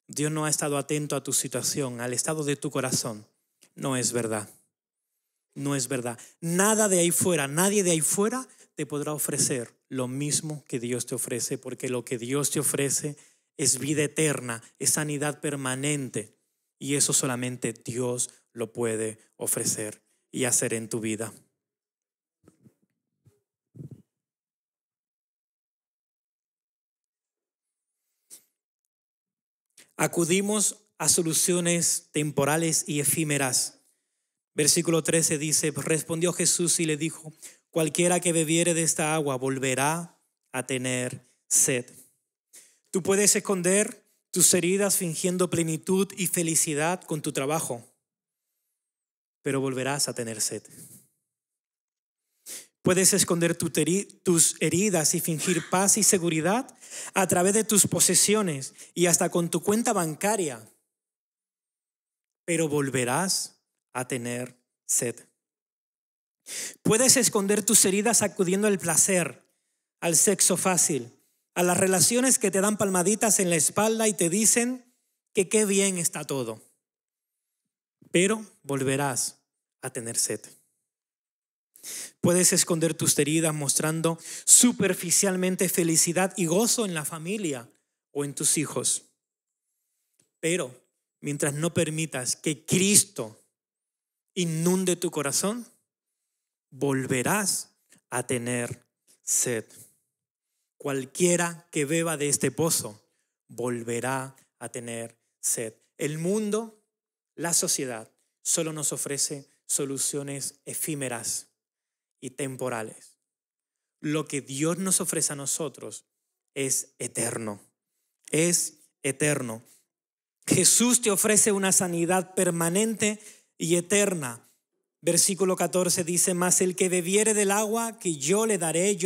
Dios no ha estado atento a tu situación, al estado de tu corazón. No es verdad. No es verdad. Nada de ahí fuera, nadie de ahí fuera te podrá ofrecer lo mismo que Dios te ofrece, porque lo que Dios te ofrece es vida eterna, es sanidad permanente, y eso solamente Dios lo puede ofrecer y hacer en tu vida. Acudimos a soluciones temporales y efímeras. Versículo 13 dice: respondió Jesús y le dijo: cualquiera que bebiere de esta agua volverá a tener sed. Tú puedes esconder tus heridas fingiendo plenitud y felicidad con tu trabajo, pero volverás a tener sed. Puedes esconder tus heridas y fingir paz y seguridad a través de tus posesiones y hasta con tu cuenta bancaria, pero volverás a tener sed. Puedes esconder tus heridas acudiendo al placer, al sexo fácil, a las relaciones que te dan palmaditas en la espalda y te dicen que qué bien está todo, pero volverás a tener sed. Puedes esconder tus heridas mostrando superficialmente felicidad y gozo en la familia o en tus hijos, pero mientras no permitas que Cristo inunde tu corazón, volverás a tener sed. Cualquiera que beba de este pozo volverá a tener sed. El mundo, la sociedad, solo nos ofrece soluciones efímeras y temporales. Lo que Dios nos ofrece a nosotros es eterno. Es eterno. Jesús te ofrece una sanidad permanente y eterna. Versículo 14 dice: mas el que bebiere del agua que yo le daré,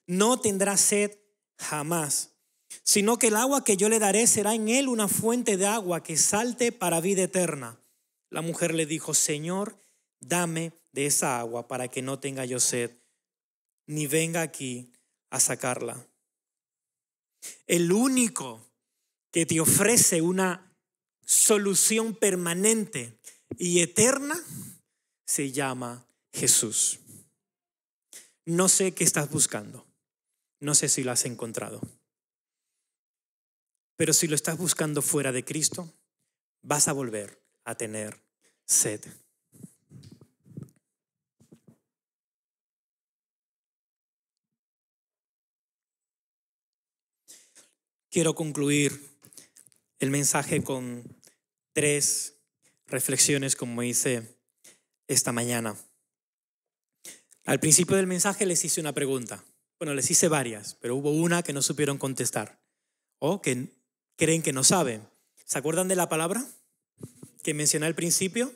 no tendrá sed jamás, sino que el agua que yo le daré será en él una fuente de agua que salte para vida eterna. La mujer le dijo: Señor, dame de esa agua para que no tenga yo sed, ni venga aquí a sacarla. El único que te ofrece una solución permanente y eterna se llama Jesús. No sé qué estás buscando. No sé si lo has encontrado. Pero si lo estás buscando fuera de Cristo, vas a volver a tener sed. Quiero concluir el mensaje con 3 reflexiones, como hice esta mañana. Al principio del mensaje les hice una pregunta. Bueno, les hice varias, pero hubo una que no supieron contestar o que creen que no saben. ¿Se acuerdan de la palabra que mencioné al principio?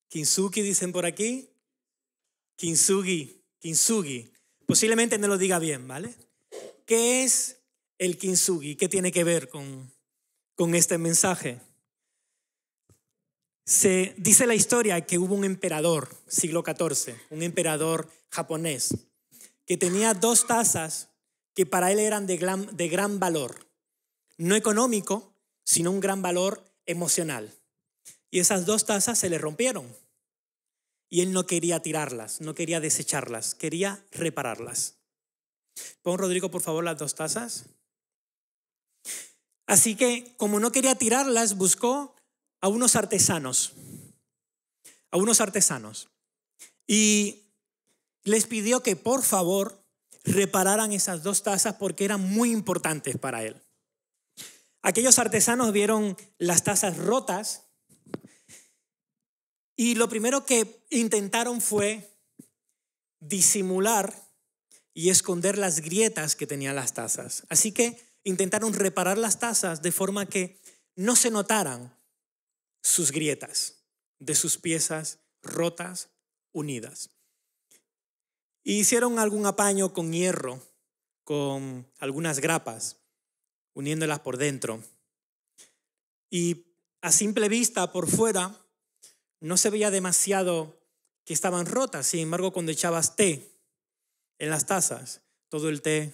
Kintsugi dicen por aquí. Kintsugi. Posiblemente no lo diga bien, ¿vale? ¿Qué es el kintsugi? ¿Qué tiene que ver con este mensaje? Se dice la historia que hubo un emperador, siglo XIV, un emperador japonés, que tenía 2 tazas que para él eran de gran valor, no económico, sino un gran valor emocional. Y esas 2 tazas se le rompieron. Y él no quería tirarlas, no quería desecharlas, quería repararlas. Pon, Rodrigo, por favor, las 2 tazas. Así que, como no quería tirarlas, buscó a unos artesanos. Y les pidió que, por favor, repararan esas 2 tazas porque eran muy importantes para él. Aquellos artesanos vieron las tazas rotas y lo primero que intentaron fue disimular y esconder las grietas que tenían las tazas. Así que intentaron reparar las tazas de forma que no se notaran sus grietas de sus piezas rotas, unidas. Hicieron algún apaño con hierro, con algunas grapas, uniéndolas por dentro. Y a simple vista, por fuera, no se veía demasiado que estaban rotas. Sin embargo, cuando echabas té en las tazas, todo el té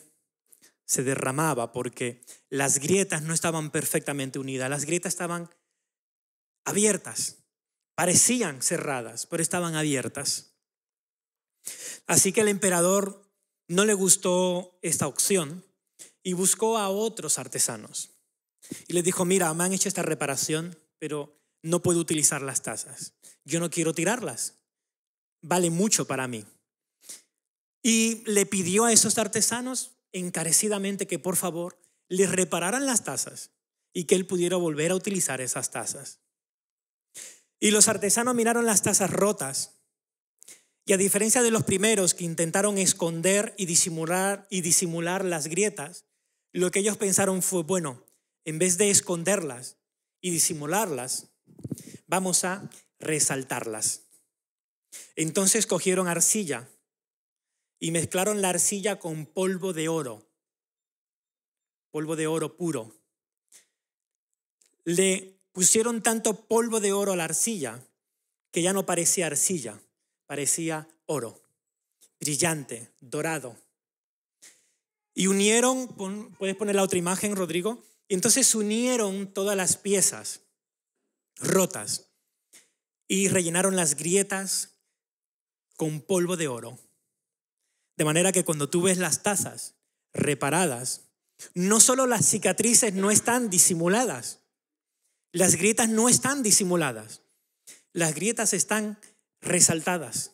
se derramaba porque las grietas no estaban perfectamente unidas. Las grietas estaban abiertas, parecían cerradas, pero estaban abiertas. Así que el emperador no le gustó esta opción y buscó a otros artesanos. Y les dijo, mira, me han hecho esta reparación, pero no puedo utilizar las tazas. Yo no quiero tirarlas. Vale mucho para mí. Y le pidió a esos artesanos encarecidamente que por favor le repararan las tazas y que él pudiera volver a utilizar esas tazas. Y los artesanos miraron las tazas rotas y a diferencia de los primeros que intentaron esconder y disimular las grietas, lo que ellos pensaron fue, bueno, en vez de esconderlas y disimularlas, vamos a resaltarlas. Entonces cogieron arcilla y mezclaron la arcilla con polvo de oro puro. Le pusieron tanto polvo de oro a la arcilla que ya no parecía arcilla, parecía oro, brillante, dorado. Y unieron, puedes poner la otra imagen, Rodrigo, y entonces unieron todas las piezas rotas y rellenaron las grietas con polvo de oro. De manera que cuando tú ves las tazas reparadas, no solo las cicatrices no están disimuladas, las grietas no están disimuladas, las grietas están resaltadas.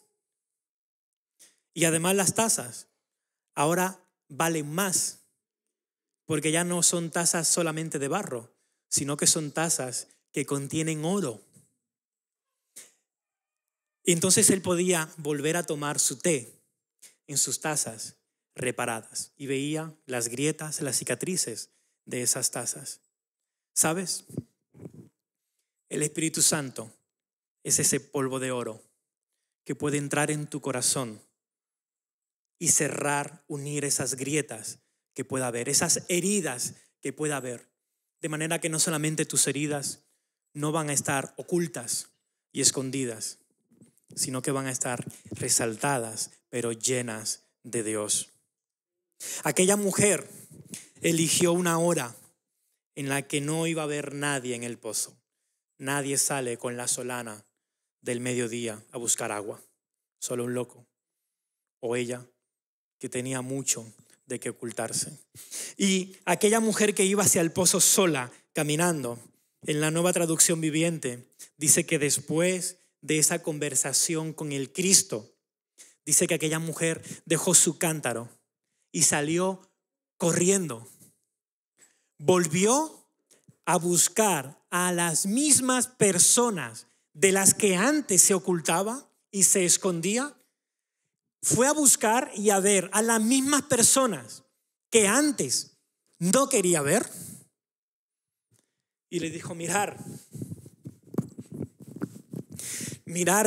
Y además las tazas ahora valen más, porque ya no son tazas solamente de barro, sino que son tazas que contienen oro. Y entonces él podía volver a tomar su té en sus tazas reparadas y veía las grietas, las cicatrices de esas tazas. ¿Sabes? El Espíritu Santo es ese polvo de oro que puede entrar en tu corazón y cerrar, unir esas grietas que pueda haber, esas heridas que pueda haber. De manera que no solamente tus heridas no van a estar ocultas y escondidas, sino que van a estar resaltadas, pero llenas de Dios. Aquella mujer eligió una hora en la que no iba a haber nadie en el pozo. Nadie sale con la solana del mediodía a buscar agua, solo un loco o ella que tenía mucho de qué ocultarse. Y aquella mujer que iba hacia el pozo sola, caminando, en la Nueva Traducción Viviente, dice que después de esa conversación con el Cristo, dice que aquella mujer dejó su cántaro y salió corriendo. Volvió a buscar a las mismas personas de las que antes se ocultaba y se escondía. Fue a buscar y a ver a las mismas personas que antes no quería ver. Y le dijo, mirar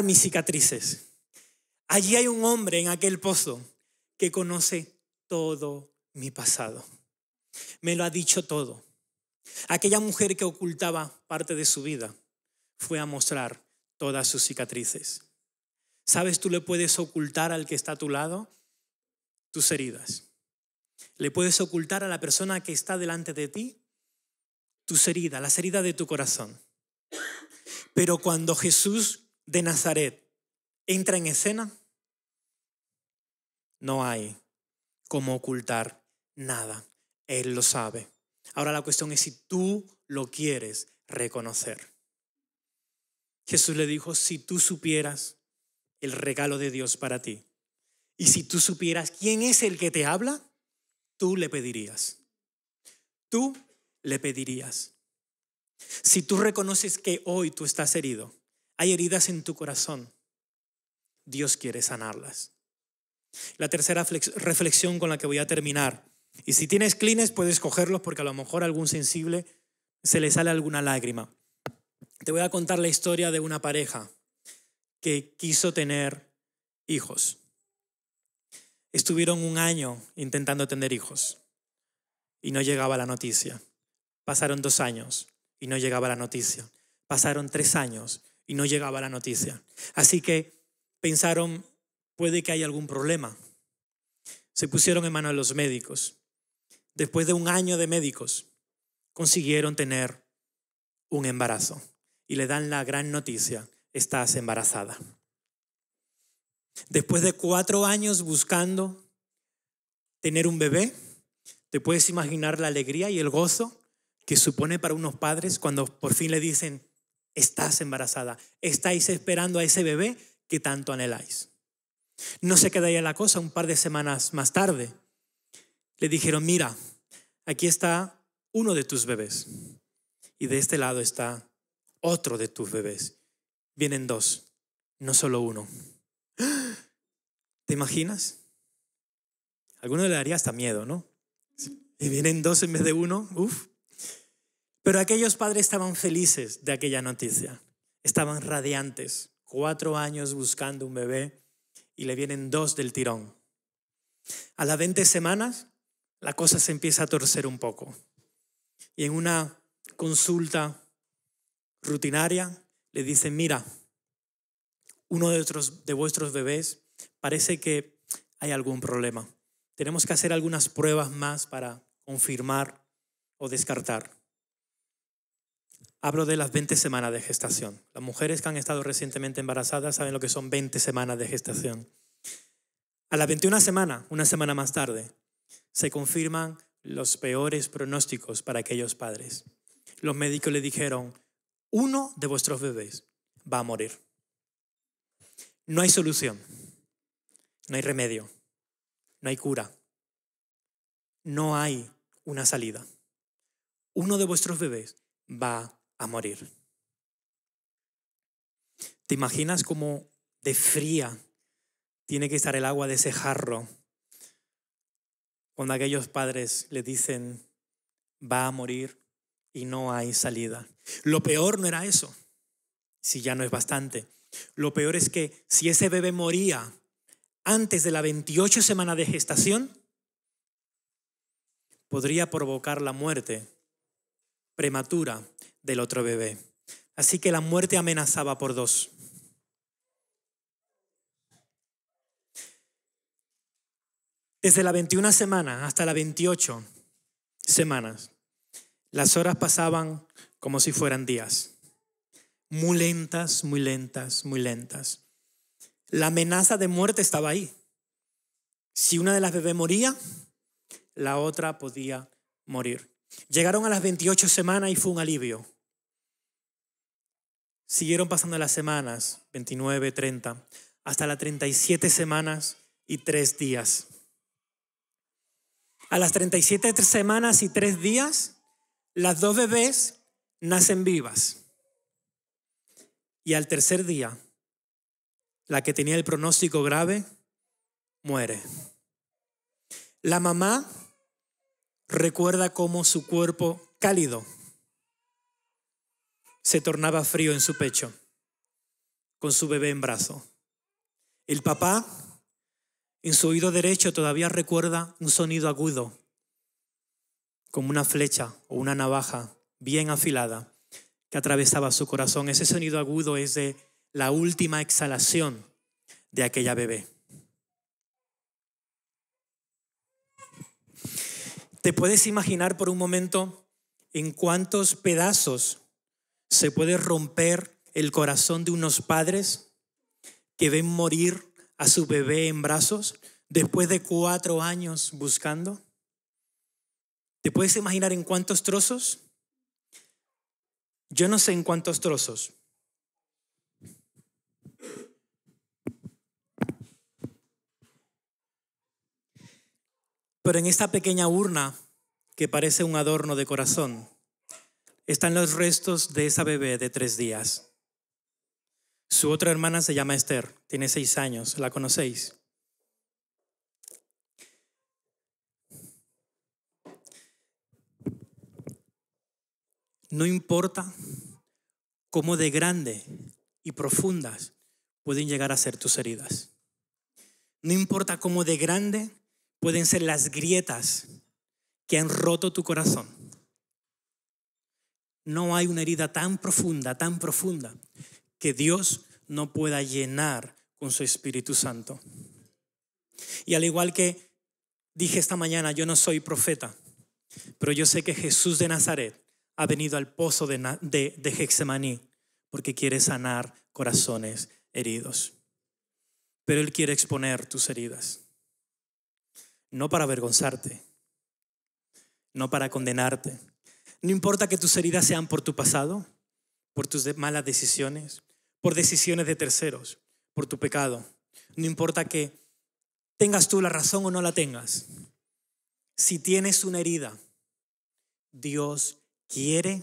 mis cicatrices. Allí hay un hombre en aquel pozo que conoce todo mi pasado. Me lo ha dicho todo. Aquella mujer que ocultaba parte de su vida fue a mostrar todas sus cicatrices. ¿Sabes? Tú le puedes ocultar al que está a tu lado tus heridas. Le puedes ocultar a la persona que está delante de ti tus heridas, las heridas de tu corazón. Pero cuando Jesús de Nazaret entra en escena, no hay cómo ocultar nada. Él lo sabe. Ahora la cuestión es si tú lo quieres reconocer. Jesús le dijo, si tú supieras el regalo de Dios para ti y si tú supieras quién es el que te habla, tú le pedirías. Tú le pedirías. Si tú reconoces que hoy tú estás herido, hay heridas en tu corazón, Dios quiere sanarlas. La tercera reflexión con la que voy a terminar, y si tienes Kleenex puedes cogerlos porque a lo mejor a algún sensible se le sale alguna lágrima. Te voy a contar la historia de una pareja que quiso tener hijos. Estuvieron un año intentando tener hijos y no llegaba la noticia. Pasaron 2 años y no llegaba la noticia. Pasaron 3 años y no llegaba la noticia. Así que pensaron, puede que haya algún problema. Se pusieron en manos de los médicos. Después de 1 año de médicos, consiguieron tener un embarazo y le dan la gran noticia, estás embarazada. Después de 4 años buscando tener un bebé, ¿te puedes imaginar la alegría y el gozo que supone para unos padres cuando por fin le dicen, estás embarazada, estáis esperando a ese bebé que tanto anheláis? No se queda ahí la cosa. Un par de semanas más tarde le dijeron, mira, aquí está uno de tus bebés y de este lado está otro de tus bebés. Vienen 2, no solo 1. ¿Te imaginas? A alguno le daría hasta miedo, ¿no? Y vienen 2 en vez de 1, uf. Pero aquellos padres estaban felices de aquella noticia. Estaban radiantes. 4 años buscando un bebé y le vienen 2 del tirón. A las 20 semanas la cosa se empieza a torcer un poco. Y en una consulta rutinaria le dicen, mira, uno de vuestros bebés parece que hay algún problema. Tenemos que hacer algunas pruebas más para confirmar o descartar. Hablo de las 20 semanas de gestación. Las mujeres que han estado recientemente embarazadas saben lo que son 20 semanas de gestación. A las 21 semanas, una semana más tarde, se confirman los peores pronósticos para aquellos padres. Los médicos le dijeron, uno de vuestros bebés va a morir. No hay solución, no hay remedio, no hay cura, no hay una salida. Uno de vuestros bebés va a morir. ¿Te imaginas cómo de fría tiene que estar el agua de ese jarro cuando aquellos padres le dicen va a morir y no hay salida? Lo peor no era eso, si ya no es bastante. Lo peor es que si ese bebé moría antes de la 28 semana de gestación, podría provocar la muerte prematura del otro bebé. Así que la muerte amenazaba por 2. Desde la 21 semana hasta la 28 semanas, las horas pasaban como si fueran días. Muy lentas, muy lentas, muy lentas. La amenaza de muerte estaba ahí. Si una de las bebés moría, la otra podía morir. Llegaron a las 28 semanas y fue un alivio. Siguieron pasando las semanas, 29, 30, hasta las 37 semanas y 3 días. A las 37 semanas y 3 días, las 2 bebés nacen vivas. Y al tercer día, la que tenía el pronóstico grave, muere. La mamá recuerda cómo su cuerpo cálido se tornaba frío en su pecho, con su bebé en brazo. El papá, en su oído derecho, todavía recuerda un sonido agudo, como una flecha o una navaja bien afilada que atravesaba su corazón. Ese sonido agudo es de la última exhalación de aquella bebé. ¿Te puedes imaginar por un momento en cuántos pedazos se puede romper el corazón de unos padres que ven morir a su bebé en brazos Después de 4 años buscando, ¿te puedes imaginar en cuántos trozos? Yo no sé en cuántos trozos. Pero en esta pequeña urna que parece un adorno de corazón, están los restos de esa bebé de 3 días. Su otra hermana se llama Esther, tiene 6 años, ¿la conocéis? No importa cómo de grande y profundas pueden llegar a ser tus heridas. No importa cómo de grande pueden ser las grietas que han roto tu corazón. No hay una herida tan profunda, que Dios no pueda llenar con su Espíritu Santo. Y al igual que dije esta mañana, yo no soy profeta, pero yo sé que Jesús de Nazaret ha venido al pozo de Getsemaní porque quiere sanar corazones heridos. Pero Él quiere exponer tus heridas, no para avergonzarte, no para condenarte. No importa que tus heridas sean por tu pasado, por tus malas decisiones, por decisiones de terceros, por tu pecado. No importa que tengas tú la razón o no la tengas. Si tienes una herida, Dios quiere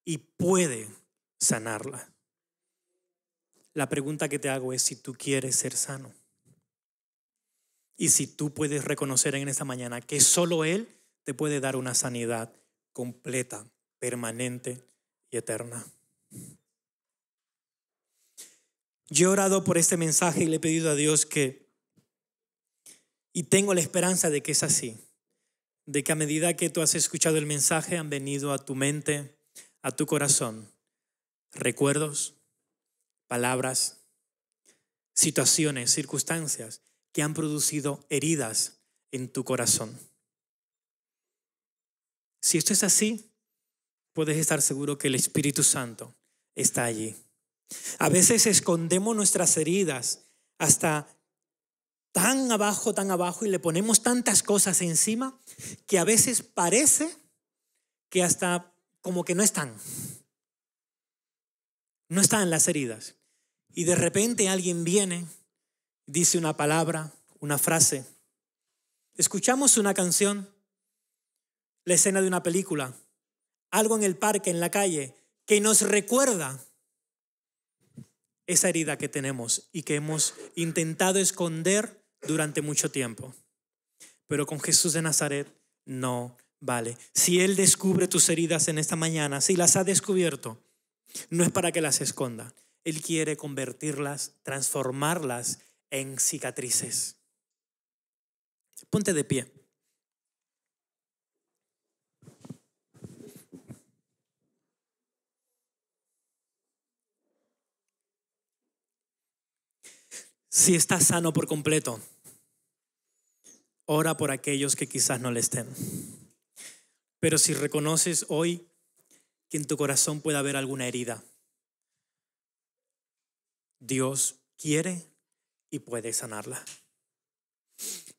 y puede sanarla. La pregunta que te hago es si tú quieres ser sano. Y si tú puedes reconocer en esta mañana que solo Él te puede dar una sanidad completa, permanente y eterna. Yo he orado por este mensaje y le he pedido a Dios y tengo la esperanza de que es así, de que a medida que tú has escuchado el mensaje han venido a tu mente, a tu corazón, recuerdos, palabras, situaciones, circunstancias que han producido heridas en tu corazón. Si esto es así, puedes estar seguro que el Espíritu Santo está allí. A veces escondemos nuestras heridas hasta tan abajo y le ponemos tantas cosas encima que a veces parece que hasta como que no están las heridas. Y de repente alguien viene, dice una palabra, una frase. Escuchamos una canción, la escena de una película, algo en el parque, en la calle, que nos recuerda esa herida que tenemos y que hemos intentado esconder durante mucho tiempo. Pero con Jesús de Nazaret no vale. Si Él descubre tus heridas en esta mañana, si las ha descubierto, no es para que las esconda. Él quiere convertirlas, transformarlas en cicatrices. Ponte de pie. Si estás sano por completo, ora por aquellos que quizás no le estén. Pero si reconoces hoy que en tu corazón puede haber alguna herida, Dios quiere y puede sanarla.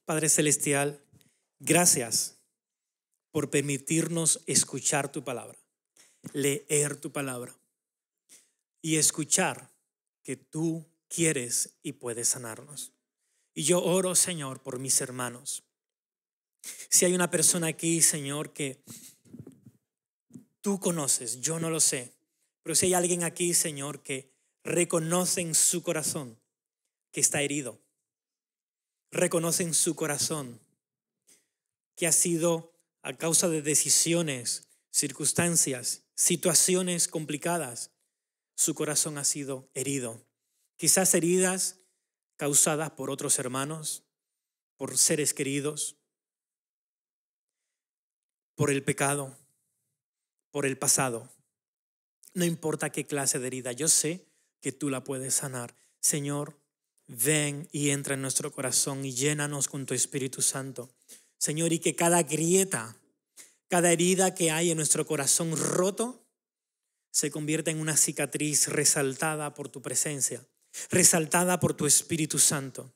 Padre Celestial, gracias por permitirnos escuchar tu palabra, leer tu palabra y escuchar que tú quieres y puedes sanarnos. Y yo oro, Señor, por mis hermanos. Si hay una persona aquí, Señor, que tú conoces, yo no lo sé, pero si hay alguien aquí, Señor, que reconoce en su corazón que está herido, reconoce en su corazón que ha sido a causa de decisiones, circunstancias, situaciones complicadas, su corazón ha sido herido. Quizás heridas causadas por otros hermanos, por seres queridos, por el pecado, por el pasado. No importa qué clase de herida, yo sé que tú la puedes sanar. Señor, ven y entra en nuestro corazón y llénanos con tu Espíritu Santo. Señor, y que cada grieta, cada herida que hay en nuestro corazón roto, se convierta en una cicatriz resaltada por tu presencia, resaltada por tu Espíritu Santo.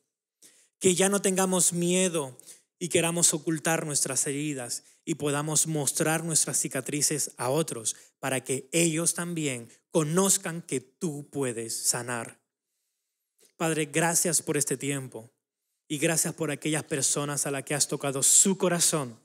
Que ya no tengamos miedo y queramos ocultar nuestras heridas y podamos mostrar nuestras cicatrices a otros para que ellos también conozcan que tú puedes sanar. Padre, gracias por este tiempo y gracias por aquellas personas a las que has tocado su corazón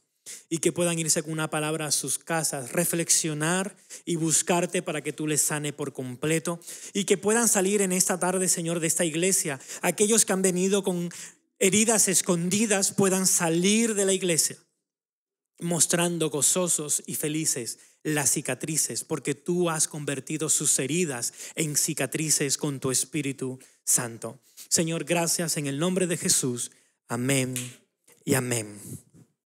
y que puedan irse con una palabra a sus casas, reflexionar y buscarte para que tú les sane por completo y que puedan salir en esta tarde, Señor, de esta iglesia. Aquellos que han venido con heridas escondidas puedan salir de la iglesia mostrando gozosos y felices las cicatrices, porque tú has convertido sus heridas en cicatrices con tu Espíritu Santo. Señor, gracias en el nombre de Jesús. Amén y amén.